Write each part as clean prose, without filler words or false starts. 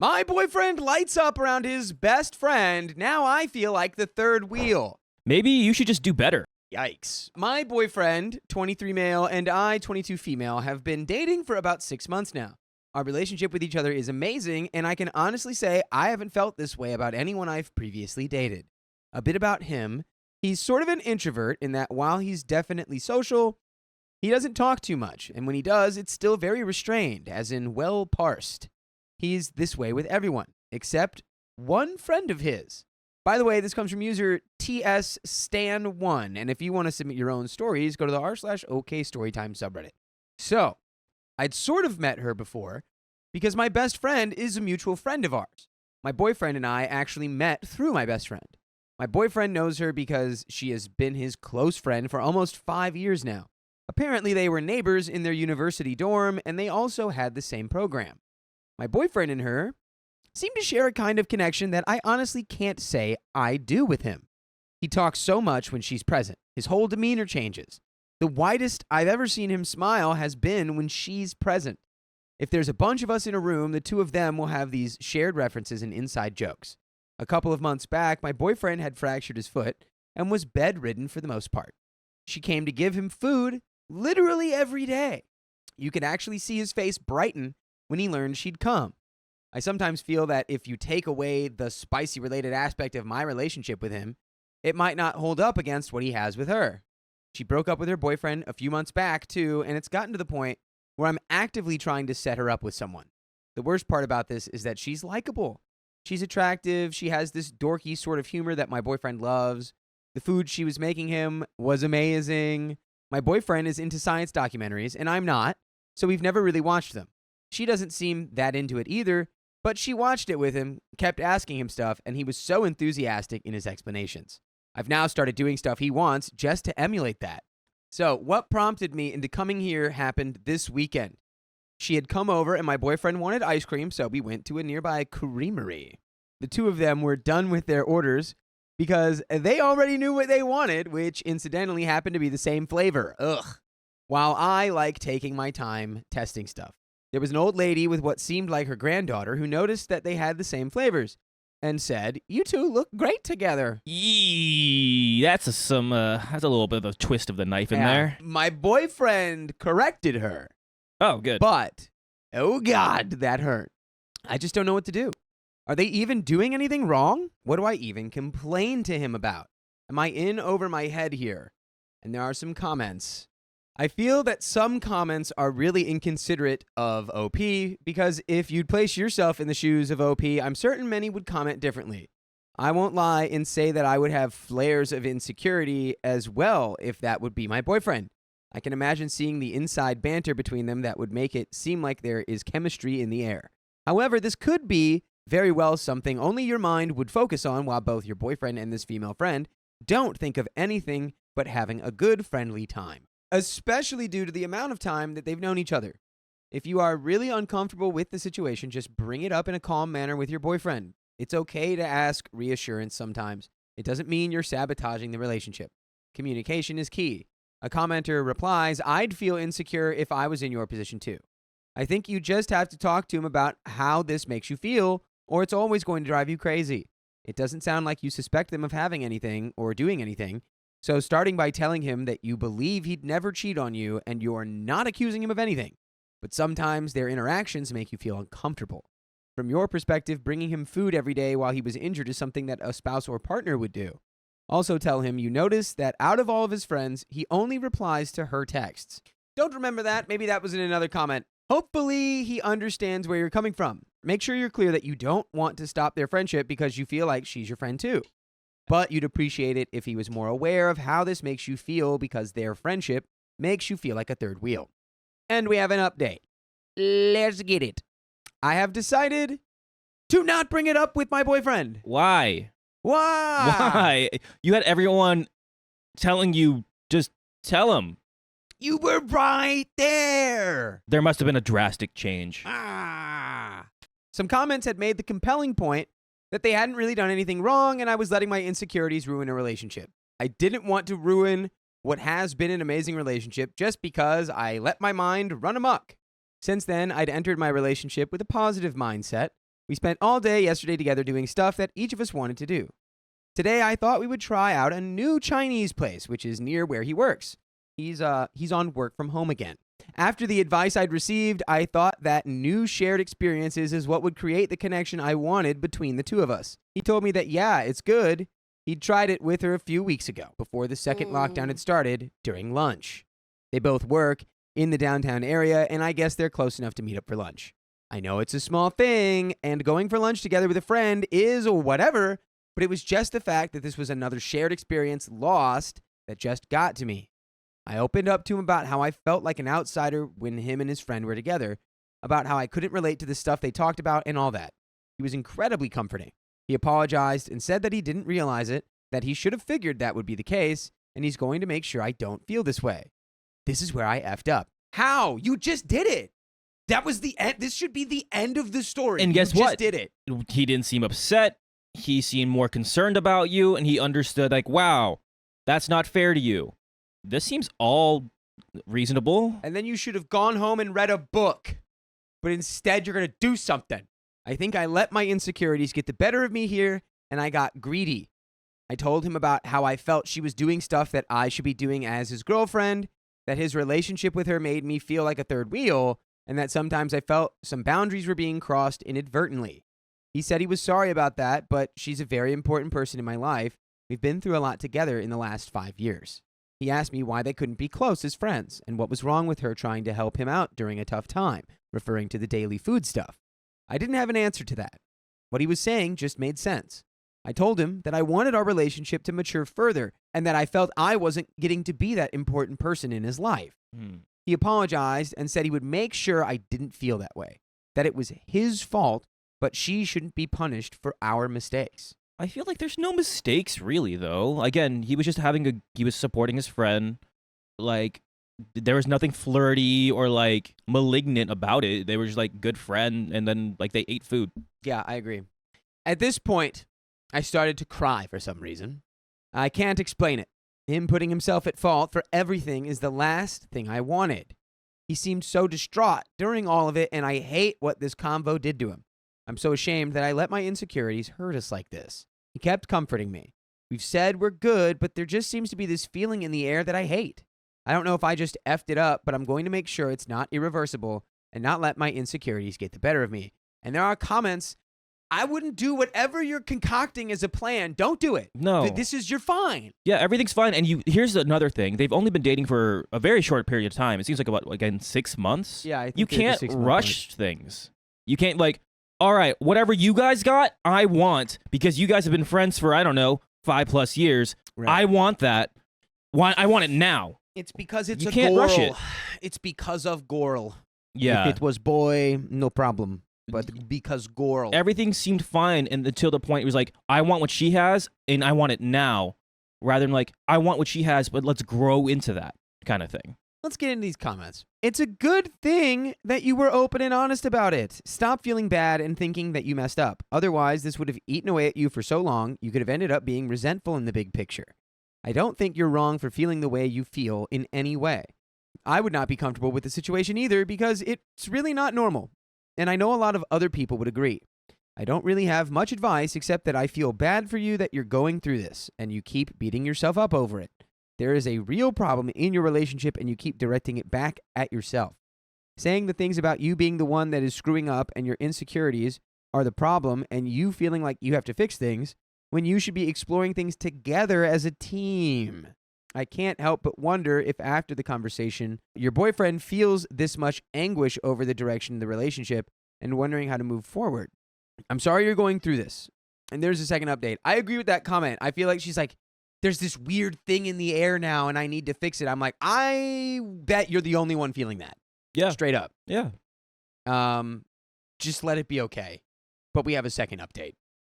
My boyfriend lights up around his best friend. Now I feel like the third wheel. Maybe you should just do better. Yikes. My boyfriend, 23 male, and I, 22 female, have been dating for about 6 months now. Our relationship with each other is amazing, and I can honestly say I haven't felt this way about anyone I've previously dated. A bit about him. He's sort of an introvert in that while he's definitely social, he doesn't talk too much, and when he does, it's still very restrained, as in well parsed. He's this way with everyone, except one friend of his. By the way, this comes from user TSStan1, and if you want to submit your own stories, go to the r/OKStorytime subreddit. So, I'd sort of met her before because my best friend is a mutual friend of ours. My boyfriend and I actually met through my best friend. My boyfriend knows her because she has been his close friend for almost 5 years now. Apparently, they were neighbors in their university dorm, and they also had the same program. My boyfriend and her seem to share a kind of connection that I honestly can't say I do with him. He talks so much when she's present. His whole demeanor changes. The widest I've ever seen him smile has been when she's present. If there's a bunch of us in a room, the two of them will have these shared references and inside jokes. A couple of months back, my boyfriend had fractured his foot and was bedridden for the most part. She came to give him food literally every day. You could actually see his face brighten when he learned she'd come. I sometimes feel that if you take away the spicy-related aspect of my relationship with him, it might not hold up against what he has with her. She broke up with her boyfriend a few months back, too, and it's gotten to the point where I'm actively trying to set her up with someone. The worst part about this is that she's likable. She's attractive. She has this dorky sort of humor that my boyfriend loves. The food she was making him was amazing. My boyfriend is into science documentaries, and I'm not, so we've never really watched them. She doesn't seem that into it either, but she watched it with him, kept asking him stuff, and he was so enthusiastic in his explanations. I've now started doing stuff he wants just to emulate that. So what prompted me into coming here happened this weekend. She had come over and my boyfriend wanted ice cream, so we went to a nearby creamery. The two of them were done with their orders because they already knew what they wanted, which incidentally happened to be the same flavor. Ugh. While I like taking my time testing stuff. There was an old lady with what seemed like her granddaughter who noticed that they had the same flavors and said, "You two look great together." Yee, that's a little bit of a twist of the knife in there. My boyfriend corrected her. Oh, good. But, oh God, that hurt. I just don't know what to do. Are they even doing anything wrong? What do I even complain to him about? Am I in over my head here? And there are some comments. I feel that some comments are really inconsiderate of OP because if you'd place yourself in the shoes of OP, I'm certain many would comment differently. I won't lie and say that I would have flares of insecurity as well if that would be my boyfriend. I can imagine seeing the inside banter between them that would make it seem like there is chemistry in the air. However, this could be very well something only your mind would focus on while both your boyfriend and this female friend don't think of anything but having a good friendly time. Especially due to the amount of time that they've known each other. If you are really uncomfortable with the situation, just bring it up in a calm manner with your boyfriend. It's okay to ask reassurance sometimes. It doesn't mean you're sabotaging the relationship. Communication is key. A commenter replies, "I'd feel insecure if I was in your position too. I think you just have to talk to him about how this makes you feel, or it's always going to drive you crazy. It doesn't sound like you suspect them of having anything or doing anything. So starting by telling him that you believe he'd never cheat on you and you're not accusing him of anything, but sometimes their interactions make you feel uncomfortable. From your perspective, bringing him food every day while he was injured is something that a spouse or partner would do. Also tell him you notice that out of all of his friends, he only replies to her texts." Don't remember that. Maybe that was in another comment. Hopefully he understands where you're coming from. Make sure you're clear that you don't want to stop their friendship because you feel like she's your friend too. But you'd appreciate it if he was more aware of how this makes you feel because their friendship makes you feel like a third wheel. And we have an update. Let's get it. I have decided to not bring it up with my boyfriend. Why? Why? You had everyone telling you, just tell him. You were right there. There must have been a drastic change. Some comments had made the compelling point that they hadn't really done anything wrong and I was letting my insecurities ruin a relationship. I didn't want to ruin what has been an amazing relationship just because I let my mind run amok. Since then, I'd entered my relationship with a positive mindset, We spent all day yesterday together doing stuff that each of us wanted to do. Today, I thought we would try out a new Chinese place, which is near where he works. He's on work from home again. After the advice I'd received, I thought that new shared experiences is what would create the connection I wanted between the two of us. He told me that, yeah, it's good. He'd tried it with her a few weeks ago, before the second lockdown had started, during lunch. They both work in the downtown area, and I guess they're close enough to meet up for lunch. I know it's a small thing, and going for lunch together with a friend is whatever, but it was just the fact that this was another shared experience lost that just got to me. I opened up to him about how I felt like an outsider when him and his friend were together, about how I couldn't relate to the stuff they talked about and all that. He was incredibly comforting. He apologized and said that he didn't realize it, that he should have figured that would be the case, and he's going to make sure I don't feel this way. This is where I effed up. How? You just did it. That was the end. This should be the end of the story. And guess you what? Just did it. He didn't seem upset. He seemed more concerned about you, and he understood, like, wow, that's not fair to you. This seems all reasonable. And then you should have gone home and read a book. But instead, you're going to do something. I think I let my insecurities get the better of me here, and I got greedy. I told him about how I felt she was doing stuff that I should be doing as his girlfriend, that his relationship with her made me feel like a third wheel, and that sometimes I felt some boundaries were being crossed inadvertently. He said he was sorry about that, but she's a very important person in my life. We've been through a lot together in the last 5 years. He asked me why they couldn't be close as friends, and what was wrong with her trying to help him out during a tough time, referring to the daily food stuff. I didn't have an answer to that. What he was saying just made sense. I told him that I wanted our relationship to mature further, and that I felt I wasn't getting to be that important person in his life. He apologized and said he would make sure I didn't feel that way, that it was his fault, but she shouldn't be punished for our mistakes. I feel like there's no mistakes, really, though. Again, he was just he was supporting his friend. Like, there was nothing flirty or, like, malignant about it. They were just, like, good friend, and then, like, they ate food. Yeah, I agree. At this point, I started to cry for some reason. I can't explain it. Him putting himself at fault for everything is the last thing I wanted. He seemed so distraught during all of it, and I hate what this convo did to him. I'm so ashamed that I let my insecurities hurt us like this. He kept comforting me. We've said we're good, but there just seems to be this feeling in the air that I hate. I don't know if I just effed it up, but I'm going to make sure it's not irreversible and not let my insecurities get the better of me. And there are comments. I wouldn't do whatever you're concocting as a plan. Don't do it. No. You're fine. Yeah, everything's fine. And here's another thing. They've only been dating for a very short period of time. It seems like about, again, 6 months. Yeah, I think you they're the can't 6 month rush things. You can't, like, all right, whatever you guys got, I want, because you guys have been friends for, I don't know, 5+ years. Right. I want that. I want it now. It's because it's You a can't Gorl. rush it. It's because of Gorl. Yeah. If it was boy, no problem. But because Gorl. Everything seemed fine until the point it was like, I want what she has, and I want it now, rather than like, I want what she has, but let's grow into that kind of thing. Let's get into these comments. It's a good thing that you were open and honest about it. Stop feeling bad and thinking that you messed up. Otherwise, this would have eaten away at you for so long, you could have ended up being resentful in the big picture. I don't think you're wrong for feeling the way you feel in any way. I would not be comfortable with the situation either because it's really not normal. And I know a lot of other people would agree. I don't really have much advice except that I feel bad for you that you're going through this and you keep beating yourself up over it. There is a real problem in your relationship and you keep directing it back at yourself. Saying the things about you being the one that is screwing up and your insecurities are the problem and you feeling like you have to fix things when you should be exploring things together as a team. I can't help but wonder if after the conversation, your boyfriend feels this much anguish over the direction of the relationship and wondering how to move forward. I'm sorry you're going through this. And there's a second update. I agree with that comment. I feel like she's like, there's this weird thing in the air now and I need to fix it. I'm like, I bet you're the only one feeling that. Yeah. Straight up. Yeah. Just let it be okay. But we have a second update.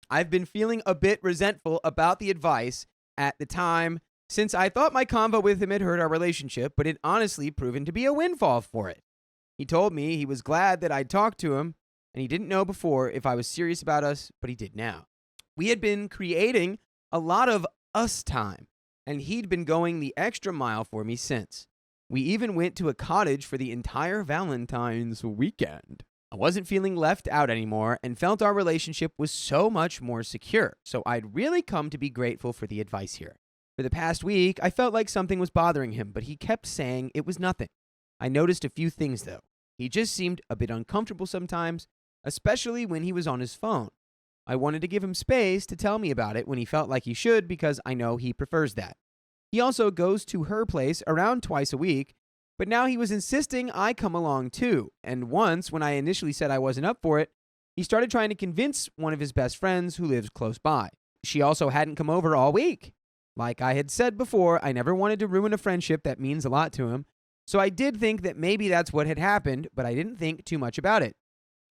I've been feeling a bit resentful about the advice at the time since I thought my convo with him had hurt our relationship, but it honestly proven to be a windfall for it. He told me he was glad that I'd talked to him and he didn't know before if I was serious about us, but he did now. We had been creating a lot of us time, and he'd been going the extra mile for me since. We even went to a cottage for the entire Valentine's weekend. I wasn't feeling left out anymore and felt our relationship was so much more secure. So I'd really come to be grateful for the advice here. For the past week, I felt like something was bothering him, but he kept saying it was nothing. I noticed a few things though. He just seemed a bit uncomfortable sometimes, especially when he was on his phone. I wanted to give him space to tell me about it when he felt like he should because I know he prefers that. He also goes to her place around twice a week, but now he was insisting I come along too. And once, when I initially said I wasn't up for it, he started trying to convince one of his best friends who lives close by. She also hadn't come over all week. Like I had said before, I never wanted to ruin a friendship that means a lot to him. So I did think that maybe that's what had happened, but I didn't think too much about it.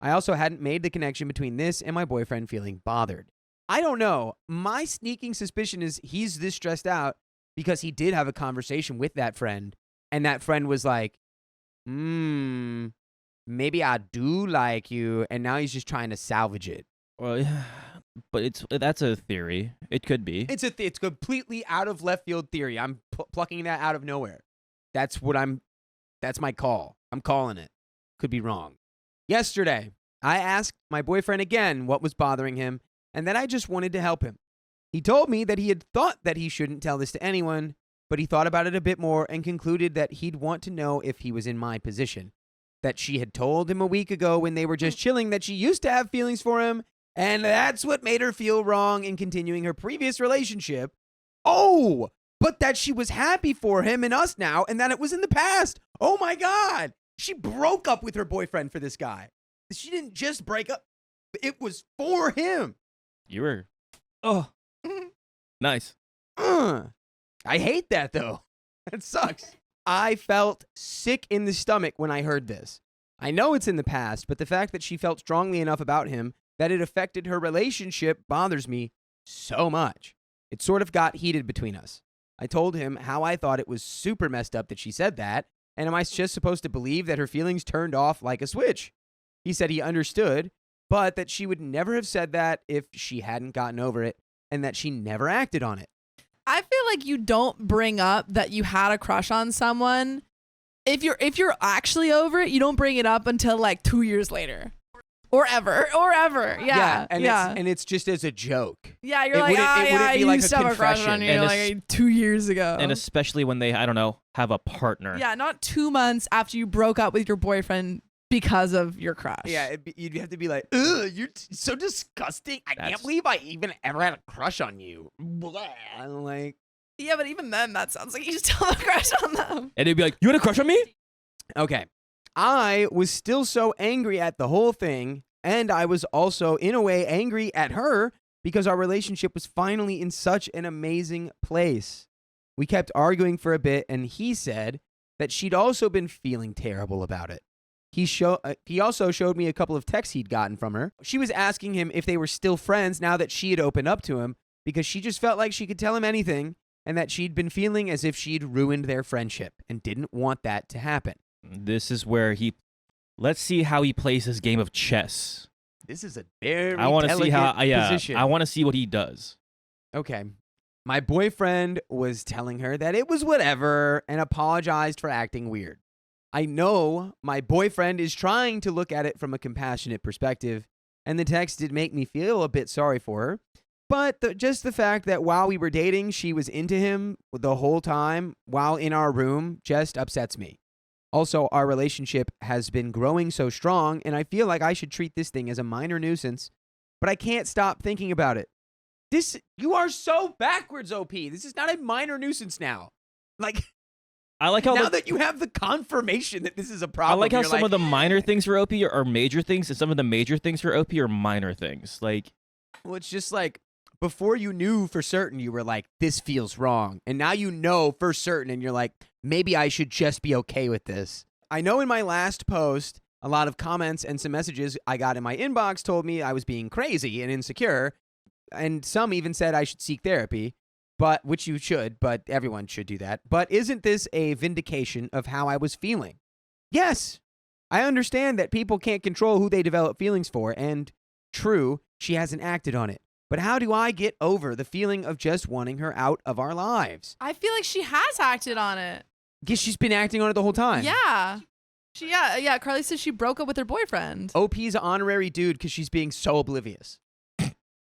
I also hadn't made the connection between this and my boyfriend feeling bothered. I don't know. My sneaking suspicion is he's this stressed out because he did have a conversation with that friend, and that friend was like, maybe I do like you, and now he's just trying to salvage it. Well, yeah, but that's a theory. It could be. It's completely out of left field theory. I'm plucking that out of nowhere. That's my call. I'm calling it. Could be wrong. Yesterday, I asked my boyfriend again what was bothering him and that I just wanted to help him. He told me that he had thought that he shouldn't tell this to anyone, but he thought about it a bit more and concluded that he'd want to know if he was in my position. That she had told him a week ago when they were just chilling that she used to have feelings for him, and that's what made her feel wrong in continuing her previous relationship. Oh, but that she was happy for him and us now, and that it was in the past. Oh my God. She broke up with her boyfriend for this guy. She didn't just break up. It was for him. You were. Oh, nice. I hate that, though. That sucks. I felt sick in the stomach when I heard this. I know it's in the past, but the fact that she felt strongly enough about him that it affected her relationship bothers me so much. It sort of got heated between us. I told him how I thought it was super messed up that she said that, and am I just supposed to believe that her feelings turned off like a switch? He said he understood, but that she would never have said that if she hadn't gotten over it, and that she never acted on it. I feel like you don't bring up that you had a crush on someone. If you're actually over it, you don't bring it up until like 2 years later. Or ever. Yeah. And it's just as a joke. Yeah, you're like, I used to have a crush on you And like 2 years ago. And especially when they, I don't know, have a partner. Yeah, not 2 months after you broke up with your boyfriend because of your crush. Yeah, you'd have to be like, ugh, you're so disgusting. I can't believe I even ever had a crush on you. Blah. I'm like, yeah, but even then, that sounds like you still have a crush on them. And they'd be like, you had a crush on me? Okay. I was still so angry at the whole thing, and I was also, in a way, angry at her because our relationship was finally in such an amazing place. We kept arguing for a bit, and he said that she'd also been feeling terrible about it. He also showed me a couple of texts he'd gotten from her. She was asking him if they were still friends now that she had opened up to him because she just felt like she could tell him anything and that she'd been feeling as if she'd ruined their friendship and didn't want that to happen. This is where let's see how he plays his game of chess. This is a very I want to see how position. I want to see what he does. Okay. My boyfriend was telling her that it was whatever and apologized for acting weird. I know my boyfriend is trying to look at it from a compassionate perspective, and the text did make me feel a bit sorry for her. But just the fact that while we were dating, she was into him the whole time while in our room just upsets me. Also, our relationship has been growing so strong, and I feel like I should treat this thing as a minor nuisance, but I can't stop thinking about it. You are so backwards, OP. This is not a minor nuisance now. Like, I like how now that you have the confirmation that this is a problem. I like how some of the minor things for OP are major things, and some of the major things for OP are minor things. Like, well, it's just like before you knew for certain, you were like, this feels wrong. And now you know for certain, and you're like, maybe I should just be okay with this. I know in my last post, a lot of comments and some messages I got in my inbox told me I was being crazy and insecure. And some even said I should seek therapy, which you should, but everyone should do that. But isn't this a vindication of how I was feeling? Yes, I understand that people can't control who they develop feelings for, and true, she hasn't acted on it. But how do I get over the feeling of just wanting her out of our lives? I feel like she has acted on it. Guess she's been acting on it the whole time. Yeah. Yeah. Carly says she broke up with her boyfriend. OP's honorary dude because she's being so oblivious.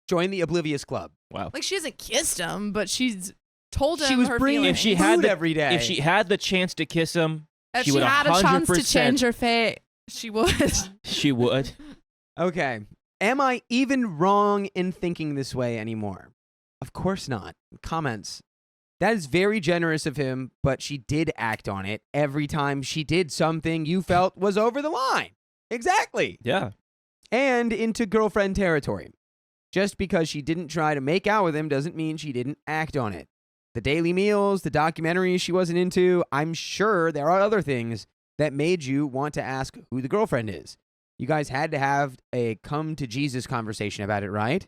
Join the oblivious club. Wow. Like, she hasn't kissed him, but she's told him She was her bringing feelings. If she food had every day. If she had the chance to kiss him, If she she would had a chance to 100%. change her fate, she would. She would. Okay. Am I even wrong in thinking this way anymore? Of course not. Comments. That is very generous of him, but she did act on it every time she did something you felt was over the line. Exactly. Yeah. And into girlfriend territory. Just because she didn't try to make out with him doesn't mean she didn't act on it. The daily meals, the documentaries she wasn't into, I'm sure there are other things that made you want to ask who the girlfriend is. You guys had to have a come to Jesus conversation about it, right?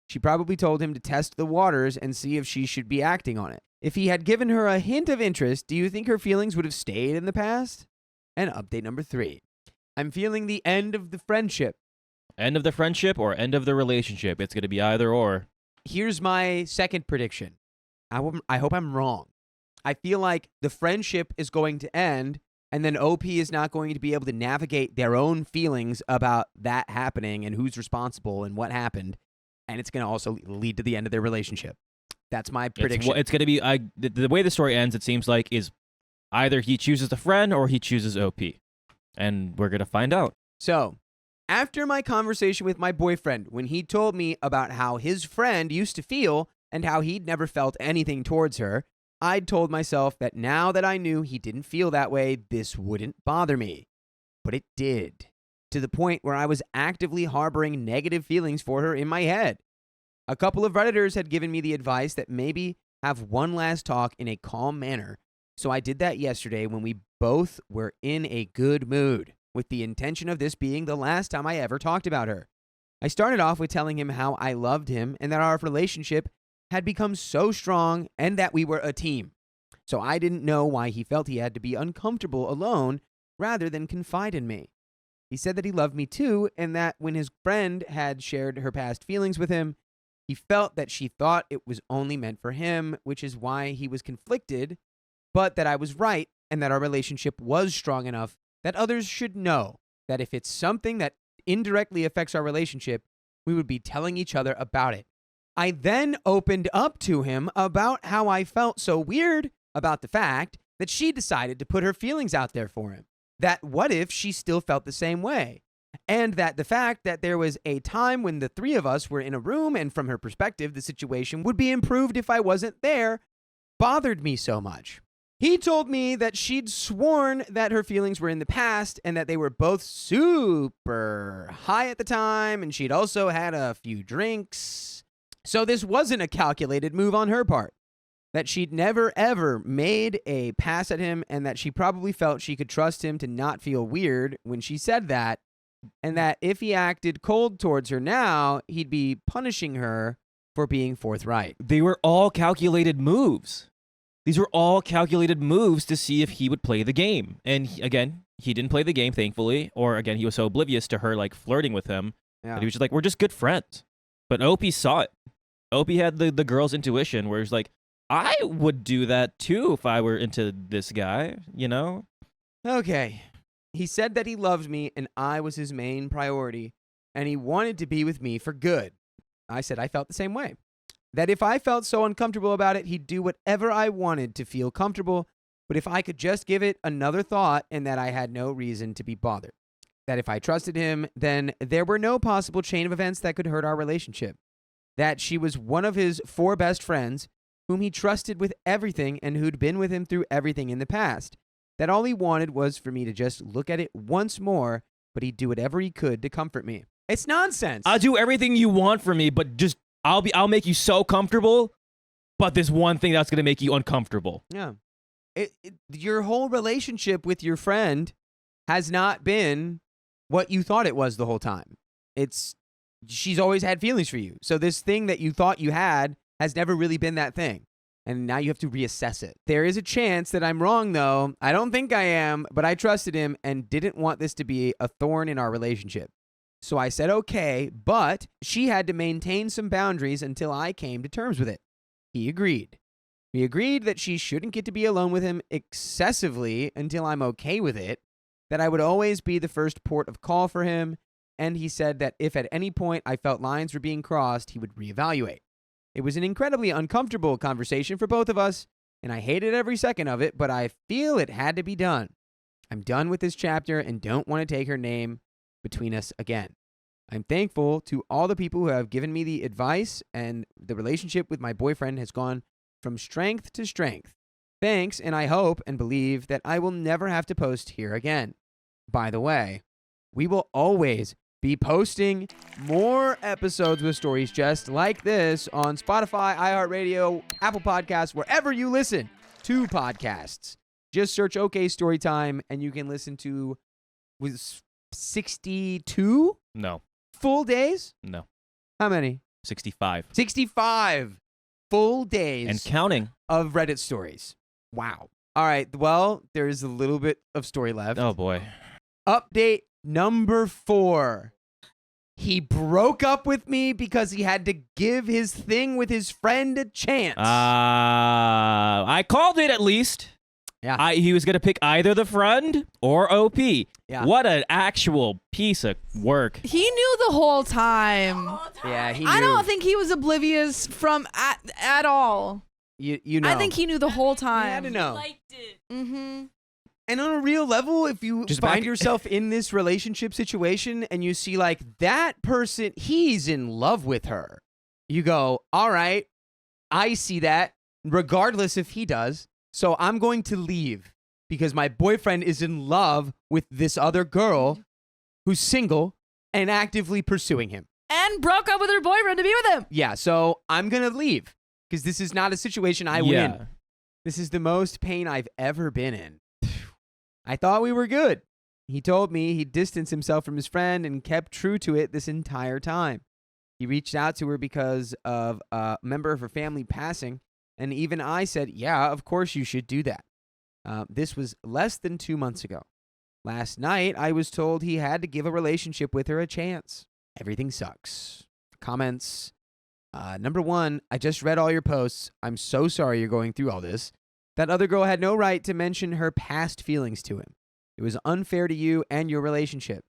She probably told him to test the waters and see if she should be acting on it. If he had given her a hint of interest, do you think her feelings would have stayed in the past? And update number 3. I'm feeling the end of the friendship. End of the friendship or end of the relationship. It's going to be either or. Here's my second prediction. I hope I'm wrong. I feel like the friendship is going to end, and then OP is not going to be able to navigate their own feelings about that happening and who's responsible and what happened, and it's going to also lead to the end of their relationship. That's my prediction. It's going to be the way the story ends, it seems like, is either he chooses the friend or he chooses OP. And we're going to find out. So, after my conversation with my boyfriend, when he told me about how his friend used to feel and how he'd never felt anything towards her, I'd told myself that now that I knew he didn't feel that way, this wouldn't bother me. But it did, to the point where I was actively harboring negative feelings for her in my head. A couple of Redditors had given me the advice that maybe have one last talk in a calm manner, so I did that yesterday when we both were in a good mood, with the intention of this being the last time I ever talked about her. I started off with telling him how I loved him and that our relationship had become so strong and that we were a team. So I didn't know why he felt he had to be uncomfortable alone rather than confide in me. He said that he loved me too, and that when his friend had shared her past feelings with him, he felt that she thought it was only meant for him, which is why he was conflicted, but that I was right and that our relationship was strong enough that others should know that if it's something that indirectly affects our relationship, we would be telling each other about it. I then opened up to him about how I felt so weird about the fact that she decided to put her feelings out there for him. That what if she still felt the same way? And that the fact that there was a time when the three of us were in a room and from her perspective, the situation would be improved if I wasn't there, bothered me so much. He told me that she'd sworn that her feelings were in the past and that they were both super high at the time, and she'd also had a few drinks. So this wasn't a calculated move on her part. That she'd never ever made a pass at him, and that she probably felt she could trust him to not feel weird when she said that, and that if he acted cold towards her now, he'd be punishing her for being forthright. They were all calculated moves. These were all calculated moves to see if he would play the game. And again, he didn't play the game, thankfully. Or again, he was so oblivious to her like flirting with him that he was just like, we're just good friends. But Opie saw it. Opie had the girl's intuition where he's like, I would do that too if I were into this guy, you know? Okay. He said that he loved me and I was his main priority, and he wanted to be with me for good. I said I felt the same way. That if I felt so uncomfortable about it, he'd do whatever I wanted to feel comfortable, but if I could just give it another thought and that I had no reason to be bothered. That if I trusted him, then there were no possible chain of events that could hurt our relationship. That she was one of his 4 best friends, whom he trusted with everything and who'd been with him through everything in the past. That all he wanted was for me to just look at it once more, but he'd do whatever he could to comfort me. It's nonsense. I'll do everything you want for me, but just I'll make you so comfortable, but there's one thing that's going to make you uncomfortable. Yeah. Your whole relationship with your friend has not been what you thought it was the whole time. She's always had feelings for you. So this thing that you thought you had has never really been that thing. And now you have to reassess it. There is a chance that I'm wrong, though. I don't think I am, but I trusted him and didn't want this to be a thorn in our relationship. So I said, okay, but she had to maintain some boundaries until I came to terms with it. He agreed. He agreed that she shouldn't get to be alone with him excessively until I'm okay with it. that I would always be the first port of call for him, and he said that if at any point I felt lines were being crossed, he would reevaluate. It was an incredibly uncomfortable conversation for both of us, and I hated every second of it, but I feel it had to be done. I'm done with this chapter and don't want to take her name between us again. I'm thankful to all the people who have given me the advice, and the relationship with my boyfriend has gone from strength to strength. Thanks, and I hope and believe that I will never have to post here again. By the way, we will always be posting more episodes with stories just like this on Spotify, iHeartRadio, Apple Podcasts, wherever you listen to podcasts. Just search OK Storytime, and you can listen to 62 No. full days? No. How many? 65. 65 full days And counting. of Reddit stories. Wow. All right. Well, there's a little bit of story left. Oh, boy. Update number 4. He broke up with me because he had to give his thing with his friend a chance. I called it at least. Yeah. He was going to pick either the friend or OP. Yeah. What an actual piece of work. He knew the whole time. Yeah, he knew. I don't think he was oblivious from at all. You know. I think he knew the whole He had time. to know. Liked it. Mm-hmm. And on a real level, if you Just find back- yourself in this relationship situation and you see like that person, he's in love with her, you go, all right, I see that, regardless if he does. So I'm going to leave because my boyfriend is in love with this other girl who's single and actively pursuing him. And broke up with her boyfriend to be with him. Yeah, so I'm going to leave because this is not a situation I win. This is the most pain I've ever been in. I thought we were good. He told me he distanced himself from his friend and kept true to it this entire time. He reached out to her because of a member of her family passing, and even I said, yeah, of course you should do that. This was less than 2 months ago. Last night, I was told he had to give a relationship with her a chance. Everything sucks. Comments. Number 1, I just read all your posts. I'm so sorry you're going through all this. That other girl had no right to mention her past feelings to him. It was unfair to you and your relationship.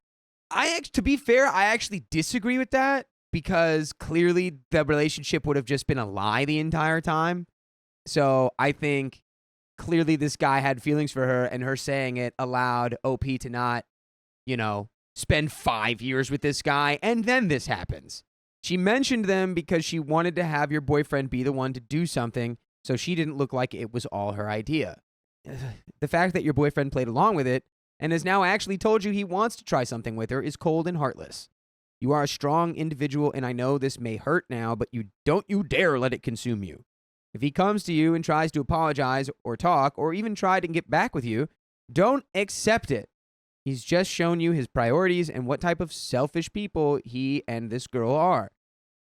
To be fair, I actually disagree with that because clearly the relationship would have just been a lie the entire time. So I think clearly this guy had feelings for her, and her saying it allowed OP to not, spend 5 years with this guy, and then this happens. She mentioned them because she wanted to have your boyfriend be the one to do something, so she didn't look like it was all her idea. The fact that your boyfriend played along with it and has now actually told you he wants to try something with her is cold and heartless. You are a strong individual, and I know this may hurt now, but you dare let it consume you. If he comes to you and tries to apologize or talk or even try to get back with you, don't accept it. He's just shown you his priorities and what type of selfish people he and this girl are.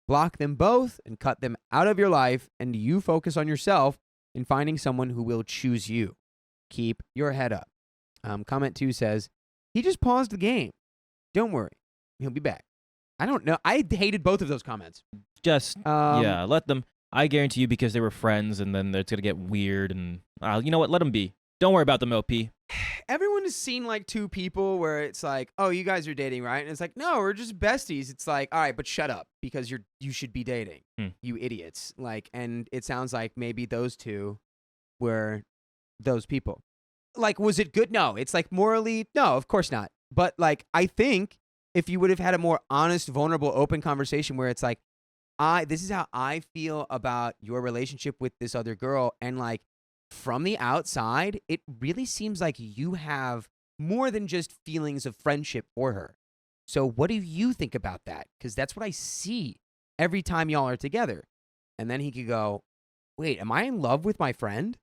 Block them both and cut them out of your life, and you focus on yourself in finding someone who will choose you. Keep your head up. Comment 2 says, he just paused the game. Don't worry. He'll be back. I don't know. I hated both of those comments. Just, let them. I guarantee you, because they were friends, and then it's going to get weird, and you know what? Let them be. Don't worry about them, OP. Everyone has seen like 2 people where it's like, oh, you guys are dating, right? And it's like, no, we're just besties. It's like, all right, but shut up because you should be dating, you idiots. Like, and it sounds like maybe those 2 were those people. Like, was it good? No, it's like morally, no, of course not. But like, I think if you would have had a more honest, vulnerable, open conversation where it's like, this is how I feel about your relationship with this other girl, and like, from the outside, it really seems like you have more than just feelings of friendship for her. So what do you think about that? Because that's what I see every time y'all are together. And then he could go, wait, am I in love with my friend?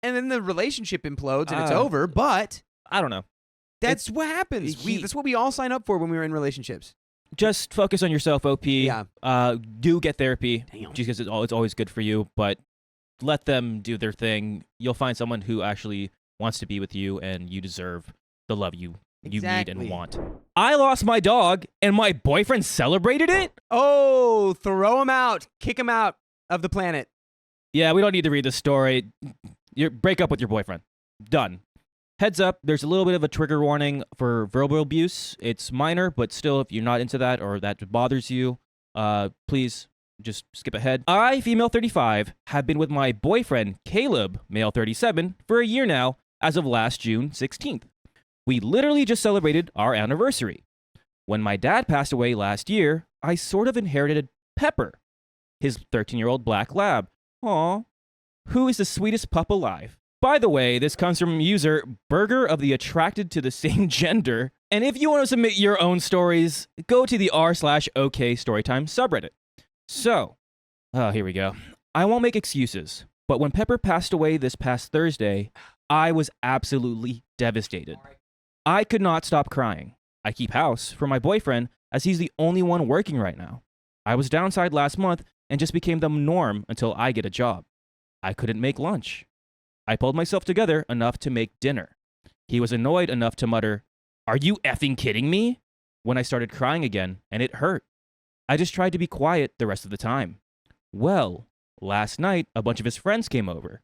And then the relationship implodes and it's over. But I don't know. That's what happens. That's what we all sign up for when we're in relationships. Just focus on yourself, OP. Yeah. Do get therapy. Damn. Just because it's always good for you, but let them do their thing. You'll find someone who actually wants to be with you, and you deserve the love you need and want. I lost my dog, and my boyfriend celebrated it? Oh, throw him out. Kick him out of the planet. Yeah, we don't need to read the story. Break up with your boyfriend. Done. Heads up, there's a little bit of a trigger warning for verbal abuse. It's minor, but still, if you're not into that or that bothers you, please just skip ahead. I, female 35, have been with my boyfriend, Caleb, male 37, for a year now, as of last June 16th. We literally just celebrated our anniversary. When my dad passed away last year, I sort of inherited Pepper, his 13-year-old black lab. Aw, who is the sweetest pup alive. By the way, this comes from user Burger of the Attracted to the Same Gender. And if you want to submit your own stories, go to the r/OK Storytime subreddit. So, here we go. I won't make excuses, but when Pepper passed away this past Thursday, I was absolutely devastated. I could not stop crying. I keep house for my boyfriend as he's the only one working right now. I was downside last month and just became the norm until I get a job. I couldn't make lunch. I pulled myself together enough to make dinner. He was annoyed enough to mutter, "Are you effing kidding me?" when I started crying again, and it hurt. I just tried to be quiet the rest of the time. Well, last night, a bunch of his friends came over.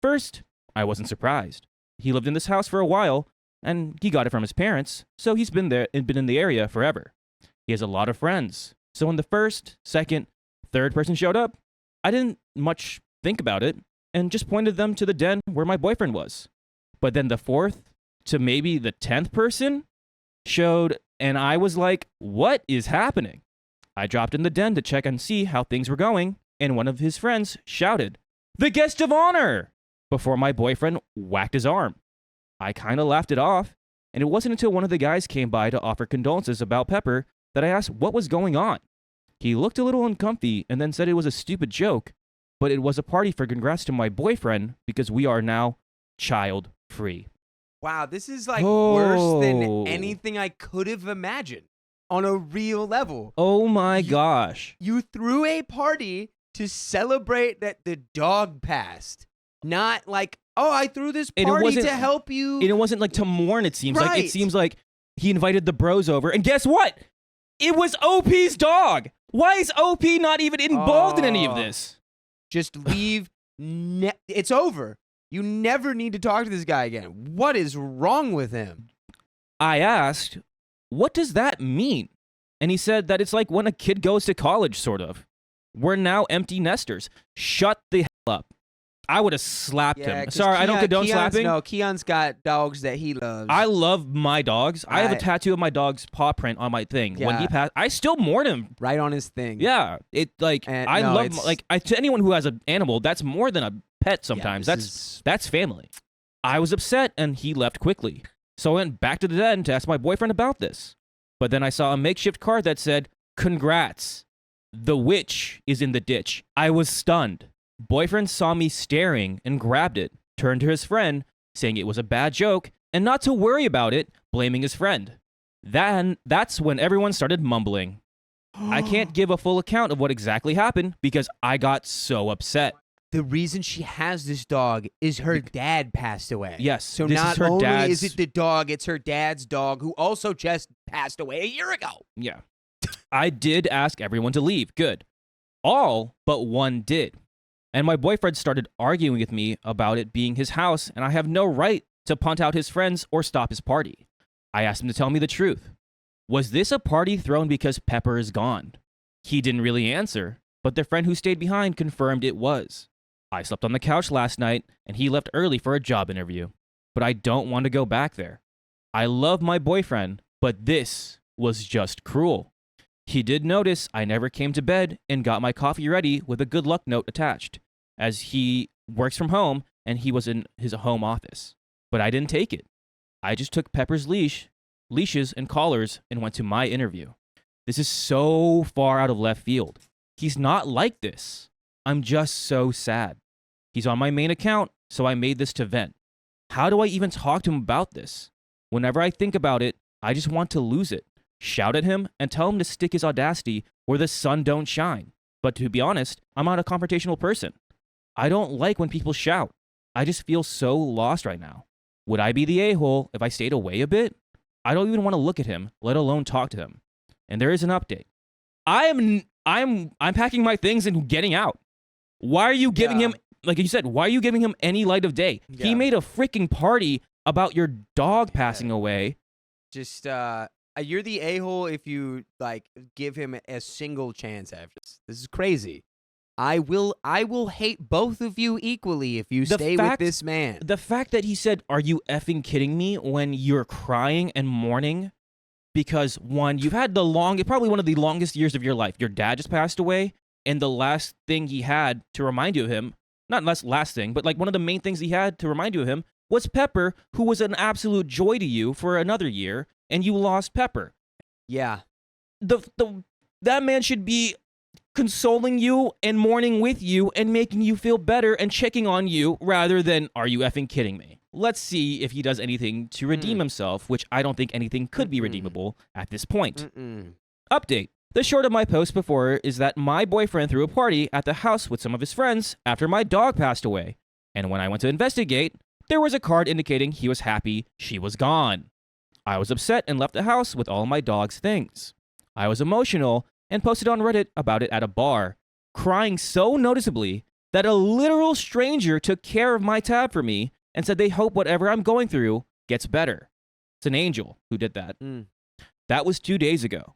First, I wasn't surprised. He lived in this house for a while, and he got it from his parents, so he's been there and been in the area forever. He has a lot of friends. So when the first, second, third person showed up, I didn't much think about it and just pointed them to the den where my boyfriend was. But then the fourth to maybe the 10th person showed, and I was like, what is happening? I dropped in the den to check and see how things were going, and one of his friends shouted, "The guest of honor!" before my boyfriend whacked his arm. I kind of laughed it off, and it wasn't until one of the guys came by to offer condolences about Pepper that I asked what was going on. He looked a little uncomfy and then said it was a stupid joke, but it was a party for congrats to my boyfriend because we are now child-free. Wow, this is like worse than Oh. anything I could have imagined on a real level. Oh my gosh. You threw a party to celebrate that the dog passed. Not like, oh, I threw this And it party wasn't- to help you. And it wasn't like to mourn, it seems like. Right. It seems like he invited the bros over, and guess what? It was OP's dog. Why is OP not even involved in any of Oh. this? Just leave. It's over. You never need to talk to this guy again. What is wrong with him? I asked, what does that mean? And he said that it's like when a kid goes to college, sort of. We're now empty nesters. Shut the hell up. I would have slapped him. 'cause Sorry, I don't condone Keon's, slapping. No, Keon's got dogs that he loves. I love my dogs. I have a I- tattoo of my dog's paw print on my thing. When he Yeah. passed, I still mourn him. right on his thing. Yeah, it like And I no, love it's- like to anyone who has an animal, that's more than a pet. Sometimes this that's family. I was upset and he left quickly, so I went back to the den to ask my boyfriend about this. But then I saw a makeshift card that said, "Congrats, the witch is in the ditch." I was stunned. Boyfriend saw me staring and grabbed it, turned to his friend, saying it was a bad joke and not to worry about it, blaming his friend. That's when everyone started mumbling. I can't give a full account of what exactly happened because I got so upset. The reason she has this dog is her dad passed away. Yes, So this not is her only dad's. is it the dog, it's her dad's dog who also just passed away a year ago. Yeah. I did ask everyone to leave. Good. All but one did. And my boyfriend started arguing with me about it being his house, and I have no right to punt out his friends or stop his party. I asked him to tell me the truth. Was this a party thrown because Pepper is gone? He didn't really answer, but the friend who stayed behind confirmed it was. I slept on the couch last night, and he left early for a job interview. But I don't want to go back there. I love my boyfriend, but this was just cruel. He did notice I never came to bed and got my coffee ready with a good luck note attached, as he works from home and he was in his home office. But I didn't take it. I just took Pepper's leashes and collars and went to my interview. This is so far out of left field. He's not like this. I'm just so sad. He's on my main account, so I made this to vent. How do I even talk to him about this? Whenever I think about it, I just want to lose it. Shout at him and tell him to stick his audacity where the sun don't shine. But to be honest, I'm not a confrontational person. I don't like when people shout. I just feel so lost right now. Would I be the a-hole if I stayed away a bit? I don't even want to look at him, let alone talk to him. And there is an update. I'm packing my things and getting out. Why are you giving him, like you said, why are you giving him any light of day? Yeah. He made a freaking party about your dog passing away. Just you're the a-hole if you like give him a single chance after this. This is crazy. I will hate both of you equally if you stay with this man. The fact that he said, "Are you effing kidding me?" when you're crying and mourning because one, you've had probably one of the longest years of your life. Your dad just passed away, and the last thing he had to remind you of him, not last thing, but like one of the main things he had to remind you of him was Pepper, who was an absolute joy to you for another year, and you lost Pepper. Yeah. That man should be consoling you and mourning with you and making you feel better and checking on you rather than, "Are you effing kidding me?" Let's see if he does anything to redeem himself, which I don't think anything could be redeemable at this point. Update. The short of my post before is that my boyfriend threw a party at the house with some of his friends after my dog passed away. And when I went to investigate, there was a card indicating he was happy she was gone. I was upset and left the house with all my dog's things. I was emotional and posted on Reddit about it at a bar, crying so noticeably that a literal stranger took care of my tab for me and said they hope whatever I'm going through gets better. It's an angel who did that. That was 2 days ago.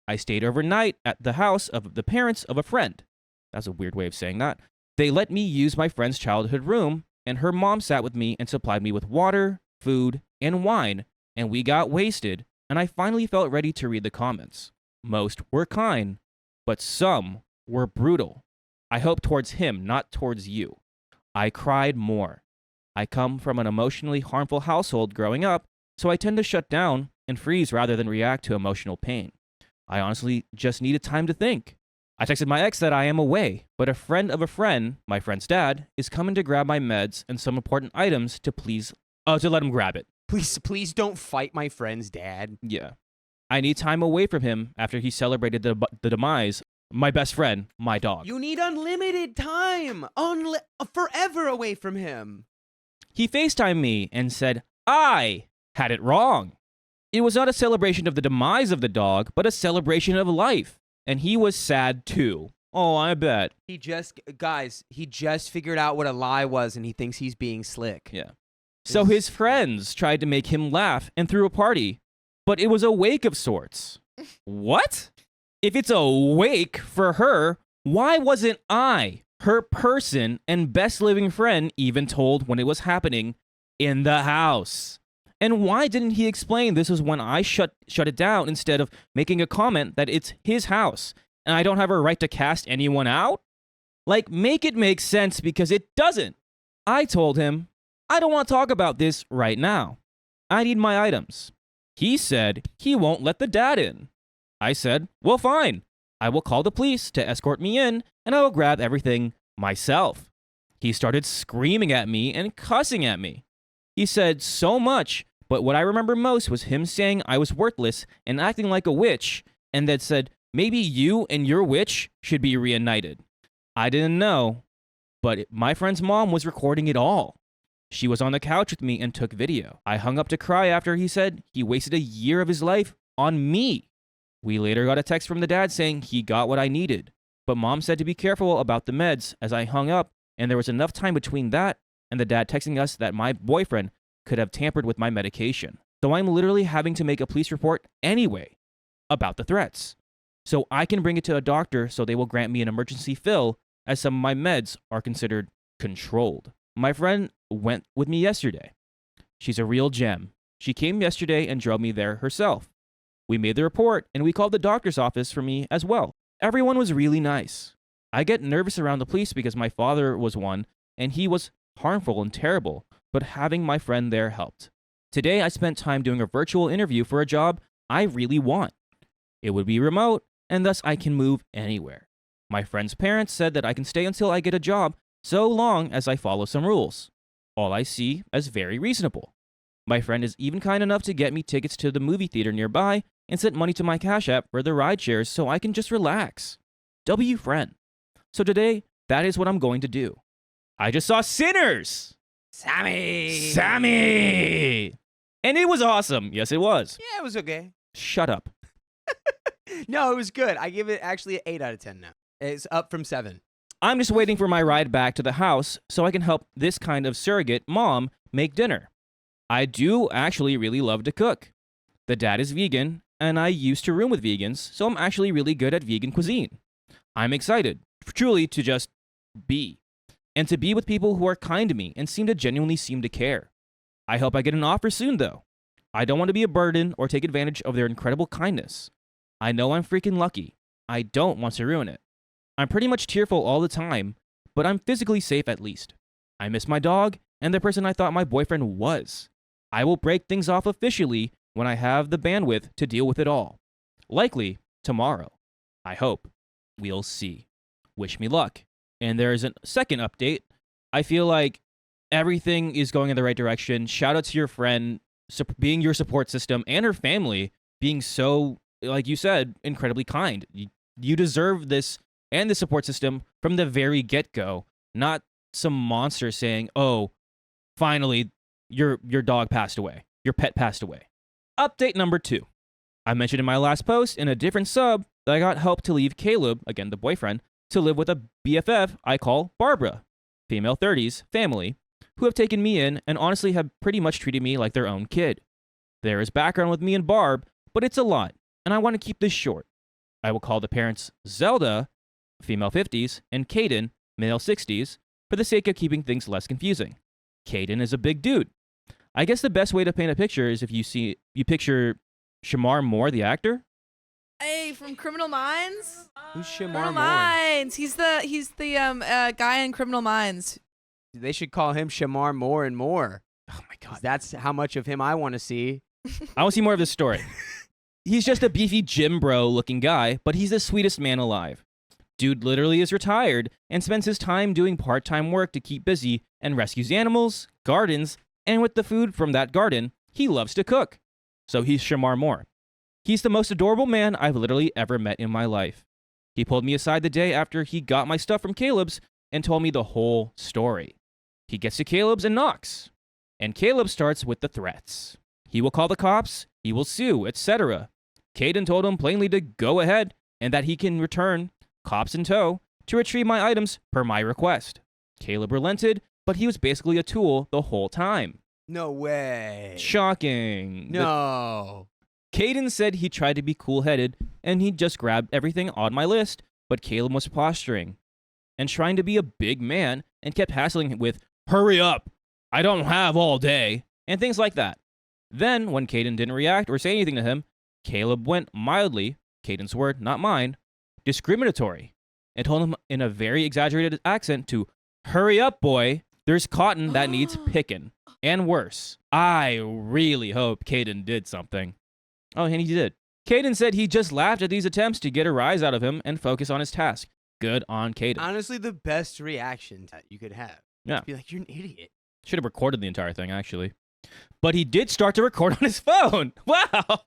I stayed overnight at the house of the parents of a friend. That's a weird way of saying that. They let me use my friend's childhood room, and her mom sat with me and supplied me with water, food, and wine, and we got wasted, and I finally felt ready to read the comments. Most were kind, but some were brutal. I hope towards him, not towards you. I cried more. I come from an emotionally harmful household growing up, so I tend to shut down and freeze rather than react to emotional pain. I honestly just needed time to think. I texted my ex that I am away, but a friend of a friend, my friend's dad, is coming to grab my meds and some important items to let him grab it. Please don't fight my friend's dad. Yeah. I need time away from him after he celebrated the demise, my best friend, my dog. You need unlimited time. Forever away from him. He FaceTimed me and said, I had it wrong. It was not a celebration of the demise of the dog, but a celebration of life. And he was sad too. Oh, I bet. He just figured out what a lie was and he thinks he's being slick. Yeah. So his friends tried to make him laugh and threw a party, but it was a wake of sorts. What? If it's a wake for her, why wasn't I, her person and best living friend, even told when it was happening in the house? And why didn't he explain this was when I shut it down instead of making a comment that it's his house and I don't have a right to cast anyone out? Like, make it make sense because it doesn't. I told him, I don't want to talk about this right now. I need my items. He said he won't let the dad in. I said, well, fine. I will call the police to escort me in and I will grab everything myself. He started screaming at me and cussing at me. He said so much, but what I remember most was him saying I was worthless and acting like a witch, and that said, maybe you and your witch should be reunited. I didn't know, but my friend's mom was recording it all. She was on the couch with me and took video. I hung up to cry after he said he wasted a year of his life on me. We later got a text from the dad saying he got what I needed, but mom said to be careful about the meds as I hung up, and there was enough time between that and the dad texting us that my boyfriend could have tampered with my medication. So I'm literally having to make a police report anyway about the threats. So I can bring it to a doctor so they will grant me an emergency fill as some of my meds are considered controlled. My friend went with me yesterday. She's a real gem. She came yesterday and drove me there herself. We made the report and we called the doctor's office for me as well. Everyone was really nice. I get nervous around the police because my father was one and he was harmful and terrible, but having my friend there helped. Today I spent time doing a virtual interview for a job I really want. It would be remote and thus I can move anywhere. My friend's parents said that I can stay until I get a job so long as I follow some rules. All I see as very reasonable. My friend is even kind enough to get me tickets to the movie theater nearby and sent money to my Cash App for the ride shares so I can just relax. W friend. So today, that is what I'm going to do. I just saw Sinners! Sammy! And it was awesome. Yes, it was. Yeah, it was okay. Shut up. No, it was good. I give it actually an 8 out of 10 now. It's up from 7. I'm just waiting for my ride back to the house so I can help this kind of surrogate mom make dinner. I do actually really love to cook. The dad is vegan, and I used to room with vegans, so I'm actually really good at vegan cuisine. I'm excited, truly, to just be. And to be with people who are kind to me and genuinely seem to care. I hope I get an offer soon, though. I don't want to be a burden or take advantage of their incredible kindness. I know I'm freaking lucky. I don't want to ruin it. I'm pretty much tearful all the time, but I'm physically safe at least. I miss my dog and the person I thought my boyfriend was. I will break things off officially when I have the bandwidth to deal with it all. Likely tomorrow. I hope. We'll see. Wish me luck. And there is a second update. I feel like everything is going in the right direction. Shout out to your friend being your support system and her family being so, like you said, incredibly kind. You deserve this and the support system from the very get-go, not some monster saying, oh, finally, your dog passed away. Your pet passed away. Update number 2. I mentioned in my last post in a different sub that I got help to leave Caleb, again the boyfriend, to live with a BFF I call Barbara, female 30s, family, who have taken me in and honestly have pretty much treated me like their own kid. There is background with me and Barb, but it's a lot, and I want to keep this short. I will call the parents Zelda, female 50s, and Caden, male 60s, for the sake of keeping things less confusing. Caden is a big dude. I guess the best way to paint a picture is if you picture Shamar Moore, the actor. Hey, from Criminal Minds. Who's Shamar Criminal Moore? Minds. He's the guy in Criminal Minds. They should call him Shamar Moore and More. Oh my God. That's how much of him I want to see. I want to see more of this story. He's just a beefy gym bro looking guy, but he's the sweetest man alive. Dude literally is retired and spends his time doing part-time work to keep busy and rescues animals, gardens, and with the food from that garden, he loves to cook. So he's Shamar Moore. He's the most adorable man I've literally ever met in my life. He pulled me aside the day after he got my stuff from Caleb's and told me the whole story. He gets to Caleb's and knocks. And Caleb starts with the threats. He will call the cops, he will sue, etc. Caden told him plainly to go ahead and that he can return, cops in tow, to retrieve my items per my request. Caleb relented, but he was basically a tool the whole time. No way. Shocking. No. Caden said he tried to be cool-headed and he just grabbed everything on my list, but Caleb was posturing and trying to be a big man and kept hassling him with, hurry up, I don't have all day, and things like that. Then, when Caden didn't react or say anything to him, Caleb went mildly, Caden's word, not mine, discriminatory, and told him in a very exaggerated accent to, hurry up, boy, there's cotton that needs picking. And worse, I really hope Caden did something. Oh, and he did. Caden said he just laughed at these attempts to get a rise out of him and focus on his task. Good on Caden. Honestly, the best reaction that you could have. Yeah. Just be like, you're an idiot. Should have recorded the entire thing, actually. But he did start to record on his phone. Wow.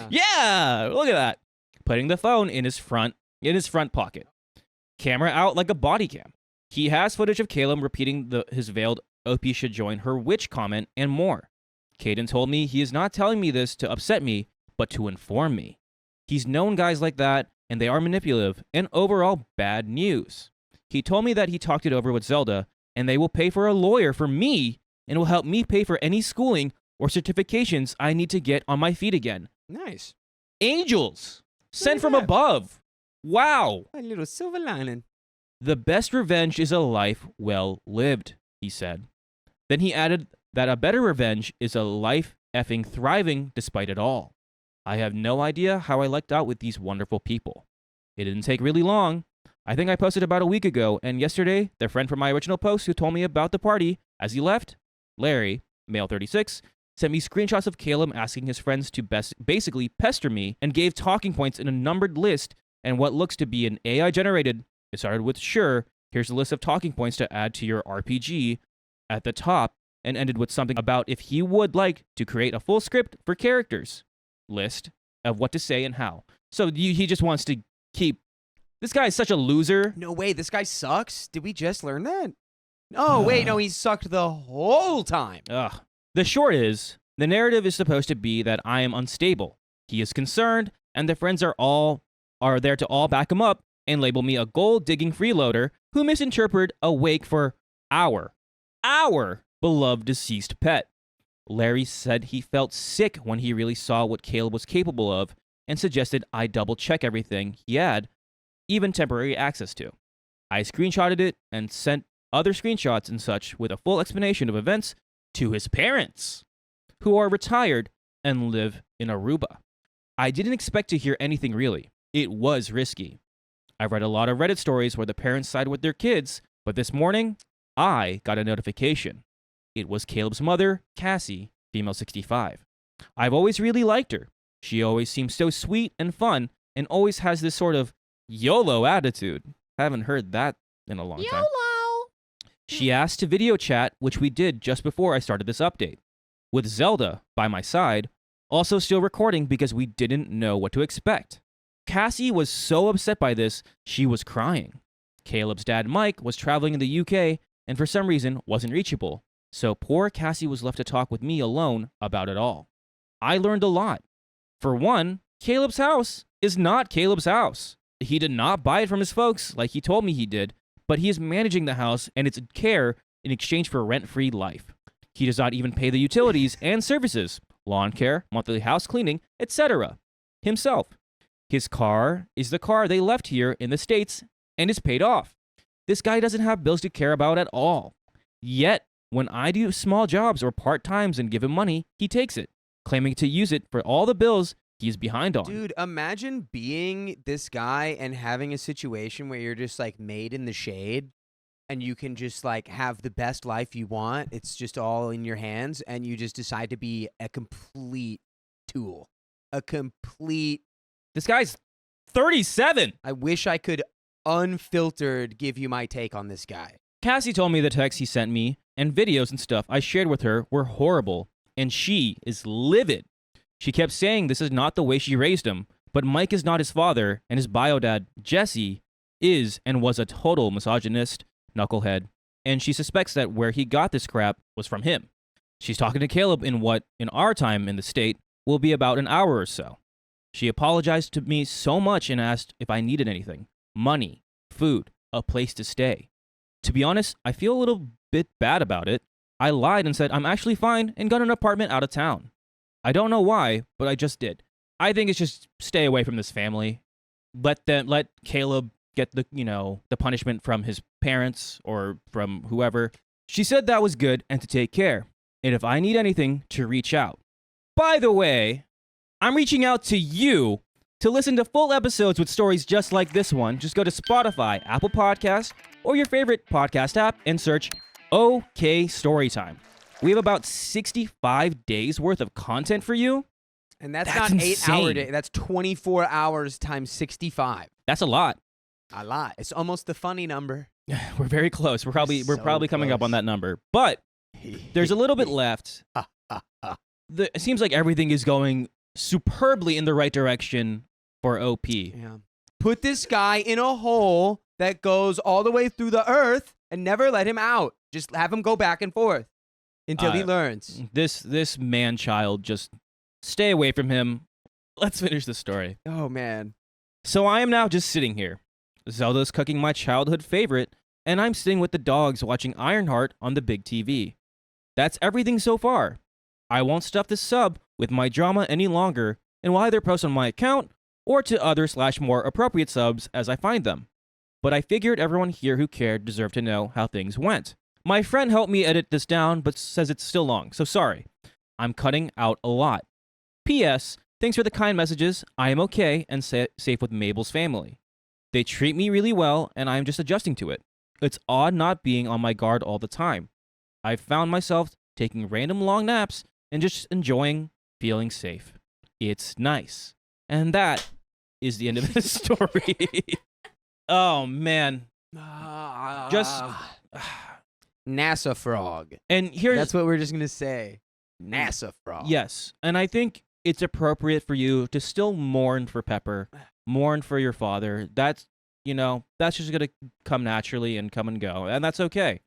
Yeah, look at that. Putting the phone in his front pocket. Camera out like a body cam. He has footage of Caleb repeating his veiled OP should join her witch comment and more. Caden told me he is not telling me this to upset me, but to inform me. He's known guys like that, and they are manipulative and overall bad news. He told me that he talked it over with Zelda, and they will pay for a lawyer for me and will help me pay for any schooling or certifications I need to get on my feet again. Nice. Angels! Sent from Yeah. above. Wow. A little silver lining. The best revenge is a life well lived, he said. Then he added that a better revenge is a life effing thriving despite it all. I have no idea how I lucked out with these wonderful people. It didn't take really long. I think I posted about a week ago, and yesterday, the friend from my original post who told me about the party, as he left, Larry, male 36, sent me screenshots of Caleb asking his friends to basically pester me and gave talking points in a numbered list and what looks to be an AI-generated. It started with, sure, here's a list of talking points to add to your RPG at the top, and ended with something about if he would like to create a full script for characters list of what to say and how. So he just wants to keep... This guy is such a loser. No way, this guy sucks? Did we just learn that? Oh, wait, no, he sucked the whole time. Ugh. The short is, the narrative is supposed to be that I am unstable. He is concerned, and the friends are there to all back him up and label me a gold-digging freeloader who misinterpreted a wake for our beloved deceased pet. Larry said he felt sick when he really saw what Caleb was capable of and suggested I double check everything he had, even temporary access to. I screenshotted it and sent other screenshots and such with a full explanation of events to his parents, who are retired and live in Aruba. I didn't expect to hear anything really. It was risky. I've read a lot of Reddit stories where the parents side with their kids, but this morning, I got a notification. It was Caleb's mother, Cassie, female 65. I've always really liked her. She always seems so sweet and fun and always has this sort of YOLO attitude. Haven't heard that in a long time. YOLO! She asked to video chat, which we did just before I started this update. With Zelda by my side, also still recording because we didn't know what to expect. Cassie was so upset by this, she was crying. Caleb's dad, Mike, was traveling in the UK and for some reason wasn't reachable. So poor Cassie was left to talk with me alone about it all. I learned a lot. For one, Caleb's house is not Caleb's house. He did not buy it from his folks like he told me he did, but he is managing the house and its care in exchange for rent-free life. He does not even pay the utilities and services, lawn care, monthly house cleaning, etc. himself. His car is the car they left here in the States and is paid off. This guy doesn't have bills to care about at all. Yet, when I do small jobs or part-times and give him money, he takes it, claiming to use it for all the bills he's behind on. Dude, imagine being this guy and having a situation where you're just like made in the shade and you can just like have the best life you want. It's just all in your hands and you just decide to be a complete tool. A complete... This guy's 37. I wish I could unfiltered give you my take on this guy. Cassie told me the texts he sent me and videos and stuff I shared with her were horrible, and she is livid. She kept saying this is not the way she raised him, but Mike is not his father, and his bio dad, Jesse, is and was a total misogynist, knucklehead, and she suspects that where he got this crap was from him. She's talking to Caleb in what, in our time in the state, will be about an hour or so. She apologized to me so much and asked if I needed anything. Money, food, a place to stay. To be honest, I feel a little bit bad about it. I lied and said I'm actually fine and got an apartment out of town. I don't know why, but I just did. I think it's just stay away from this family. Let Caleb get the punishment from his parents or from whoever. She said that was good and to take care. And if I need anything, to reach out. By the way, I'm reaching out to you to listen to full episodes with stories just like this one. Just go to Spotify, Apple Podcasts, or your favorite podcast app and search OK Storytime. We have about 65 days worth of content for you. And that's That's not insane. 8 hour day. That's 24 hours times 65. That's a lot. A lot. It's almost the funny number. We're very close. We're probably So coming up on close. that number. But there's a little bit left. It seems like everything is going superbly in the right direction for OP. Yeah. Put this guy in a hole that goes all the way through the earth and never let him out. Just have him go back and forth until he learns. This man-child, just stay away from him. Let's finish the story. Oh, man. So I am now just sitting here. Zelda's cooking my childhood favorite, and I'm sitting with the dogs watching Ironheart on the big TV. That's everything so far. I won't stuff this sub with my drama any longer, and will either post on my account or to other / more appropriate subs as I find them. But I figured everyone here who cared deserved to know how things went. My friend helped me edit this down, but says it's still long, so sorry. I'm cutting out a lot. P.S. Thanks for the kind messages. I am okay and safe with Mabel's family. They treat me really well, and I'm just adjusting to it. It's odd not being on my guard all the time. I've found myself taking random long naps and just enjoying feeling safe. It's nice. And that is the end of this story. Oh, man. Just... NASA frog. And here's... That's what we're just going to say. NASA frog. Yes. And I think it's appropriate for you to still mourn for Pepper, mourn for your father. That's, that's just going to come naturally and come and go. And that's okay.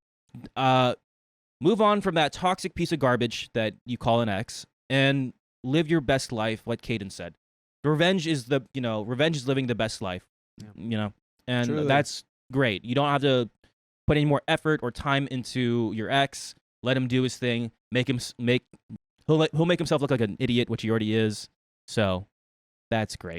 Move on from that toxic piece of garbage that you call an ex and live your best life, like Caden said. Revenge is living the best life, and Truly. That's great. You don't have to put any more effort or time into your ex. Let him do his thing. Make He'll make himself look like an idiot, which he already is. So that's great.